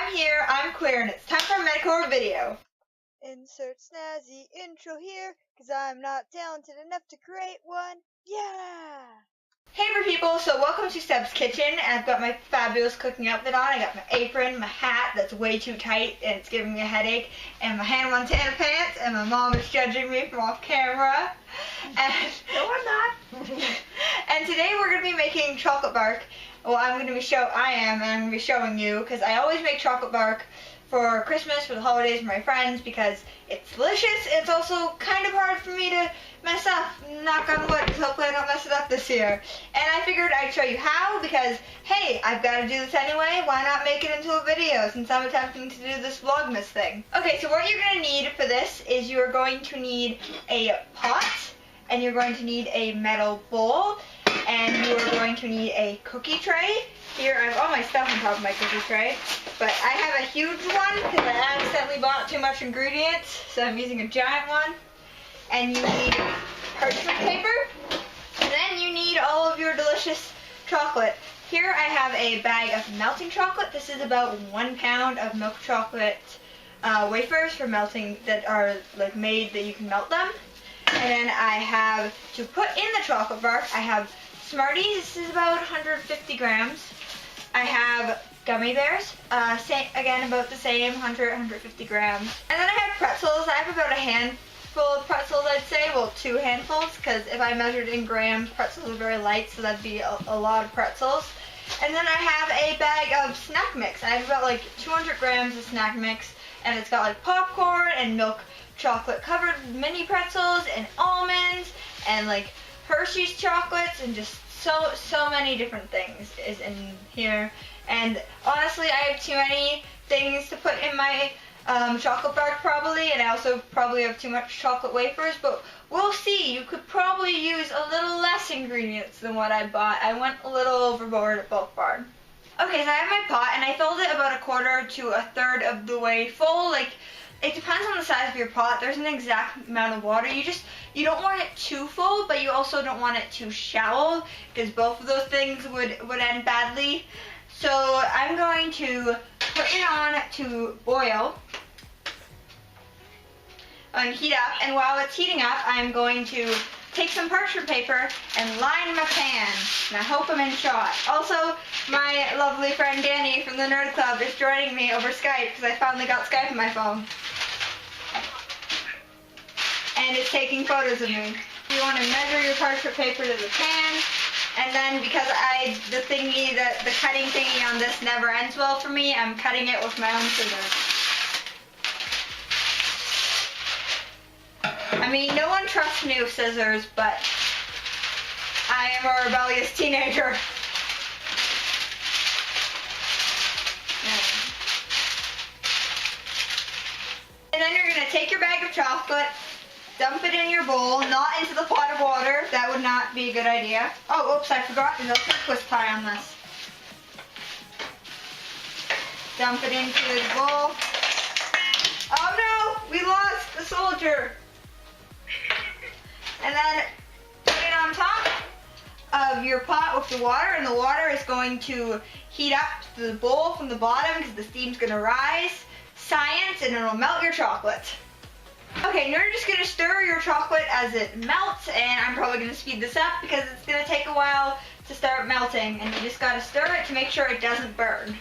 I'm here, I'm queer, and it's time for a Metacore video. Insert snazzy intro here, cause I'm not talented enough to create one. Yeah! Hey everypeople, so welcome to Seb's Kitchen. I've got my fabulous cooking outfit on. I got my apron, my hat that's way too tight and it's giving me a headache, and my Hannah Montana pants, and my mom is judging me from off camera. And No, I'm not. And today we're going to be making chocolate bark. Well, I'm going to be showing you, because I always make chocolate bark for Christmas, for the holidays, for my friends, because it's delicious. It's also kind of hard for me to mess up, knock on wood, because hopefully I don't mess it up this year. And I figured I'd show you how, because, hey, I've got to do this anyway, why not make it into a video, since I'm attempting to do this Vlogmas thing. Okay, so what you're going to need for this is you're going to need a pot, and you're going to need a metal bowl, and you're going to need a cookie tray. Here, I have all my stuff on top of my cookie tray, but I have a huge one because I accidentally bought too much ingredients, so I'm using a giant one. And you need parchment paper, and then you need all of your delicious chocolate. Here I have a bag of melting chocolate. This is about 1 pound of milk chocolate wafers for melting that are like made that you can melt them. And then I have, to put in the chocolate bark, I have Smarties. This is about 150 grams. I have gummy bears, again about the same, 150 grams. And then I have pretzels. I have about a handful of pretzels, I'd say, well, 2 handfuls, because if I measured in grams, pretzels are very light, so that'd be a lot of pretzels. And then I have a bag of snack mix. I have about like 200 grams of snack mix, and it's got like popcorn and milk chocolate covered mini pretzels and almonds and like Hershey's chocolates and just so many different things is in here. And honestly, I have too many things to put in my chocolate bark probably, and I also probably have too much chocolate wafers, but we'll see. You could probably use a little less ingredients than what I bought. I went a little overboard at Bulk Barn. Okay, so I have my pot, and I filled it about 1/4 to 1/3 of the way full. Like, it depends on the size of your pot. There's an exact amount of water. You don't want it too full, but you also don't want it too shallow, because both of those things would end badly. So I'm going to put it on to boil and heat up. And while it's heating up, I'm going to take some parchment paper and line my pan. And I hope I'm in shot. Also, my lovely friend Danny from the Nerd Club is joining me over Skype, because I finally got Skype on my phone. And it's taking photos of me. You want to measure your parchment paper to the pan, and then because the cutting thingy on this never ends well for me, I'm cutting it with my own scissors. I mean, no one trusts me with scissors, but I am a rebellious teenager. And then you're going to take your bag of chocolate, dump it in your bowl, not into the pot of water. That would not be a good idea. Oh, oops, I forgot. There's also a twist tie on this. Dump it into the bowl. Oh no, we lost the soldier. And then put it on top of your pot with the water, and the water is going to heat up the bowl from the bottom because the steam's going to rise. Science, and it'll melt your chocolate. Okay, now you're just going to stir your chocolate as it melts, and I'm probably going to speed this up because it's going to take a while to start melting, and you just got to stir it to make sure it doesn't burn.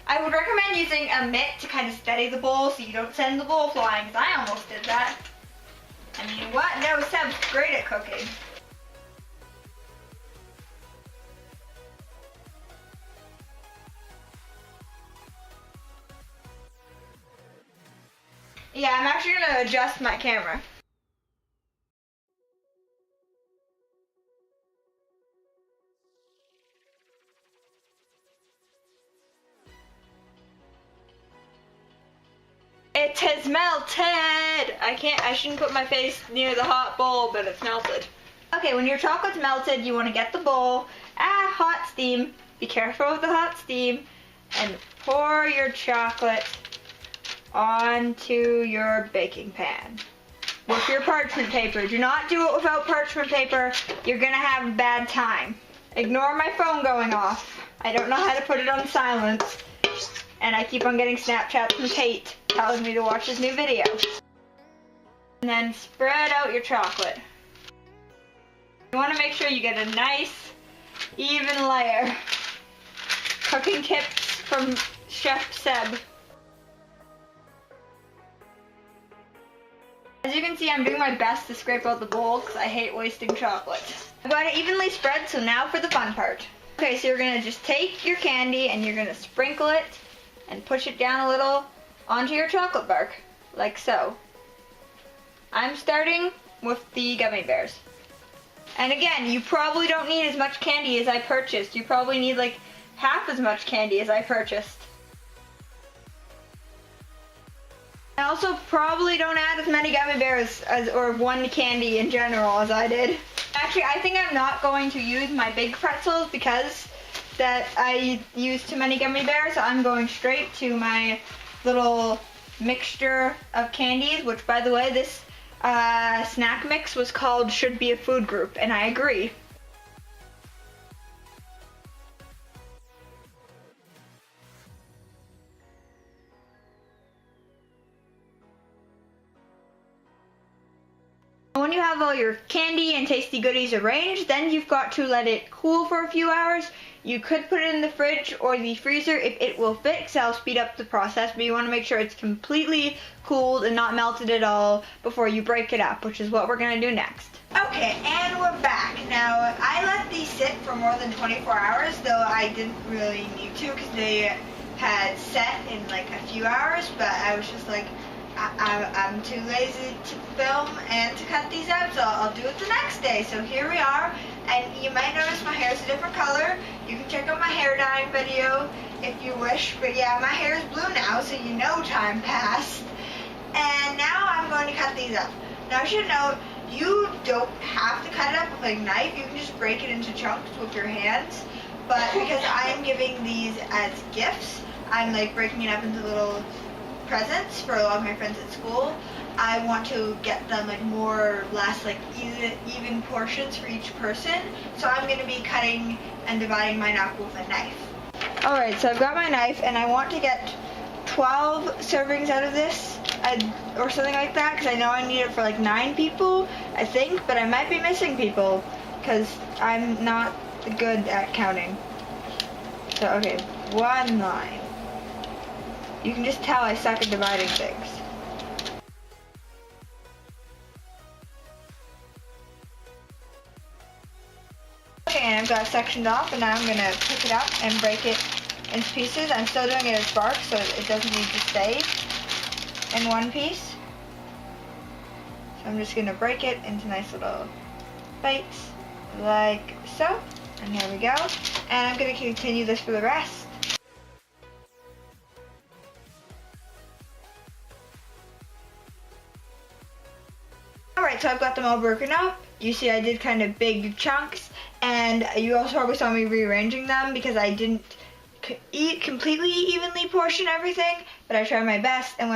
I would recommend using a mitt to kind of steady the bowl so you don't send the bowl flying, because I almost did that. I mean, what? No, Seb's great at cooking. Yeah, I'm actually going to adjust my camera. It has melted! I shouldn't put my face near the hot bowl, but it's melted. Okay, when your chocolate's melted, you want to get the bowl, hot steam, be careful with the hot steam, and pour your chocolate onto your baking pan with your parchment paper. Do not do it without parchment paper. You're gonna have a bad time. Ignore my phone going off. I don't know how to put it on silent. and I keep on getting Snapchats from Tate telling me to watch his new video. And then spread out your chocolate. You want to make sure you get a nice, even layer. Cooking tips from Chef Seb. As you can see, I'm doing my best to scrape out the bowl because I hate wasting chocolate. I've got it evenly spread, so now for the fun part. Okay, so you're going to just take your candy and you're going to sprinkle it and push it down a little onto your chocolate bark, like so. I'm starting with the gummy bears. And again, you probably don't need as much candy as I purchased. You probably need like half as much candy as I purchased. I also probably don't add as many gummy bears or one candy in general as I did. Actually, I think I'm not going to use my big pretzels because that I used too many gummy bears. So I'm going straight to my little mixture of candies, which by the way, this snack mix was called Should Be a Food Group, and I agree. When you have all your candy and tasty goodies arranged, then you've got to let it cool for a few hours. You could put it in the fridge or the freezer if it will fit, because that'll speed up the process, but you want to make sure it's completely cooled and not melted at all before you break it up, which is what we're going to do next. Okay, and we're back. Now, I let these sit for more than 24 hours, though I didn't really need to because they had set in like a few hours, but I was just like, I'm too lazy to film and to cut these out, so I'll do it the next day. So here we are, and you might notice my hair is a different color. You can check out my hair dyeing video if you wish, but yeah, my hair is blue now, so you know time passed. And now I'm going to cut these up. Now I should note, you don't have to cut it up with a knife. You can just break it into chunks with your hands, but because I am giving these as gifts, I'm like breaking it up into little presents for a lot of my friends at school. I want to get them like more or less like even portions for each person, so I'm going to be cutting and dividing mine up with a knife. Alright, so I've got my knife and I want to get 12 servings out of this or something like that, because I know I need it for like 9 people, I think, but I might be missing people because I'm not good at counting. So okay, 1 line. You can just tell I suck at dividing things. Okay, and I've got it sectioned off, and now I'm going to pick it up and break it into pieces. I'm still doing it as bark, so it doesn't need to stay in one piece. So I'm just going to break it into nice little bites, like so. And here we go. And I'm going to continue this for the rest. Alright, so I've got them all broken up. You see I did kind of big chunks, and you also probably saw me rearranging them because I didn't completely evenly portion everything, but I tried my best, and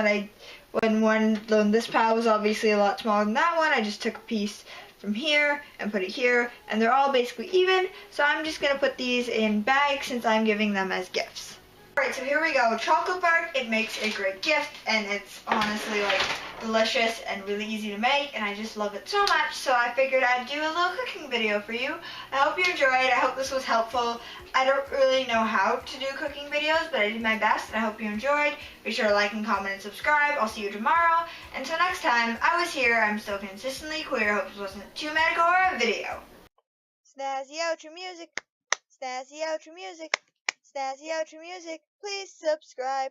when this pile was obviously a lot smaller than that one, I just took a piece from here and put it here, and they're all basically even, so I'm just going to put these in bags since I'm giving them as gifts. Alright, so here we go. Chocolate bark, it makes a great gift, and it's honestly like delicious and really easy to make, and I just love it so much, so I figured I'd do a little cooking video for you. I hope you enjoyed. I hope this was helpful. I don't really know how to do cooking videos, but I did my best, and I hope you enjoyed. Be sure to like and comment and subscribe. I'll see you tomorrow. Until next time, I was here. I'm still consistently queer. Hope this wasn't too medical or a video. Snazzy outro music. Snazzy outro music. Snazzy outro music. Please subscribe.